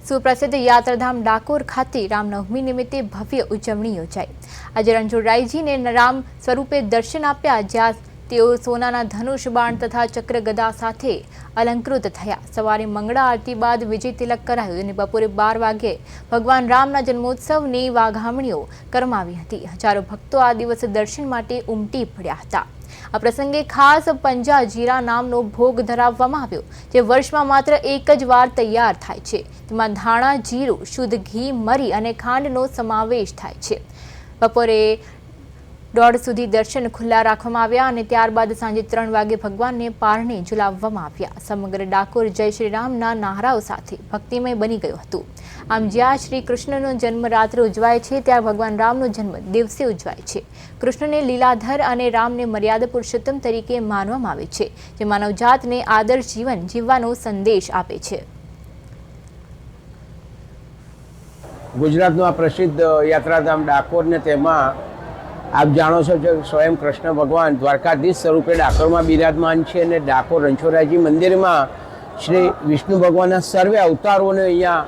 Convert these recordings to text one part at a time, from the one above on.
સુપ્રસિદ્ધ યાત્રાધામ ડાકોર ખાતે રામનવમી નિમિત્તે ભવ્ય ઉજવણી યોજાઈ। આજે રણછોડરાયજીને રામ સ્વરૂપે દર્શન આપ્યા, જ્યાં તેઓ સોનાના ધનુષ બાણ તથા ચક્ર ગદા સાથે અલંકૃત થયા। સવારે મંગળા આરતી બાદ વિજય તિલક કરાયું અને બપોરે 12 વાગ્યે ભગવાન રામના જન્મોત્સવની વાઘામણીઓ કરમાવી હતી। હજારો ભક્તો આ દિવસે દર્શન માટે ઉમટી પડ્યા હતા। આ પ્રસંગે ખાસ પંજા જીરા નામનો ભોગ ધરાવવામાં આવ્યો, જે વર્ષમાં માત્ર એક જ વાર તૈયાર થાય છે। તેમાં ધાણા, જીરું, શુદ્ધ ઘી, મરી અને ખાંડનો સમાવેશ થાય છે। બપોરે 1:30 સુધી દર્શન ખુલ્લા રાખવામાં આવ્યા અને ત્યારબાદ સાંજે 3 વાગે ભગવાનને પારણે ઝુલાવવામાં આવ્યા। સમગ્ર ડાકોર જય શ્રી રામના નારાઓ સાથે ભક્તિમય બની ગયું હતું। આમ જ્યાં શ્રી કૃષ્ણનો જન્મ રાત્રે ઉજવાય છે, ત્યાં ભગવાન રામનો જન્મ દિવસે ઉજવાય છે। કૃષ્ણને લીલાધર અને રામને મર્યાદા પુરુષોત્તમ તરીકે માનવામાં આવે છે, જે માનવજાતને આદર્શ જીવન જીવવાનો સંદેશ આપે છે। ગુજરાતનું આ પ્રસિદ્ધ યાત્રાધામ ડાકોર ને તેમાં આપ જાણો છો કે સ્વયં કૃષ્ણ ભગવાન દ્વારકાધીશ સ્વરૂપે ડાકોરમાં બિરાજમાન છે અને ડાકોર રણછોડરાયજી મંદિરમાં શ્રી વિષ્ણુ ભગવાનના સર્વે અવતારોને અહીંયા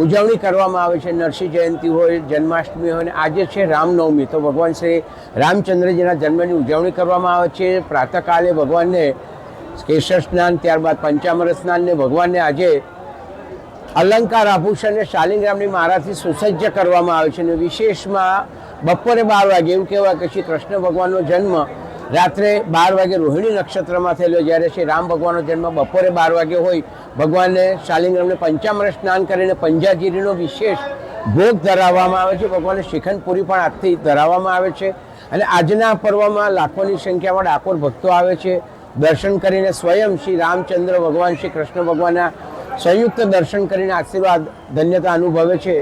ઉજવણી કરવામાં આવે છે। નરસિંહ જયંતિ હોય, જન્માષ્ટમી હોય અને આજે છે રામનવમી, તો ભગવાન શ્રી રામચંદ્રજીના જન્મની ઉજવણી કરવામાં આવે છે। પ્રાતઃકાલે ભગવાનને કેસર સ્નાન, ત્યારબાદ પંચામૃત સ્નાન ને ભગવાનને આજે અલંકાર આભૂષણ અને શાલિગ્રામની માળાથી સુસજ્જ કરવામાં આવે છે અને વિશેષમાં બપોરે 12 વાગે એવું કહેવાય કે શ્રી કૃષ્ણ ભગવાનનો જન્મ રાત્રે 12 વાગે રોહિણી નક્ષત્રમાં થયેલો, જ્યારે શ્રી રામ ભગવાનનો જન્મ બપોરે 12 વાગે હોય। ભગવાનને શાલિગ્રામને પંચામૃત સ્નાન કરીને પંજાજીરીનો વિશેષ ભોગ ધરાવવામાં આવે છે। ભગવાનને શ્રીખંડ પૂરી પણ આજથી ધરાવવામાં આવે છે અને આજના પર્વમાં લાખોની સંખ્યામાં ડાકોર ભક્તો આવે છે। દર્શન કરીને સ્વયં શ્રી રામચંદ્ર ભગવાન, શ્રી કૃષ્ણ ભગવાનના સંયુક્ત દર્શન કરીને આશીર્વાદ, ધન્યતા અનુભવે છે।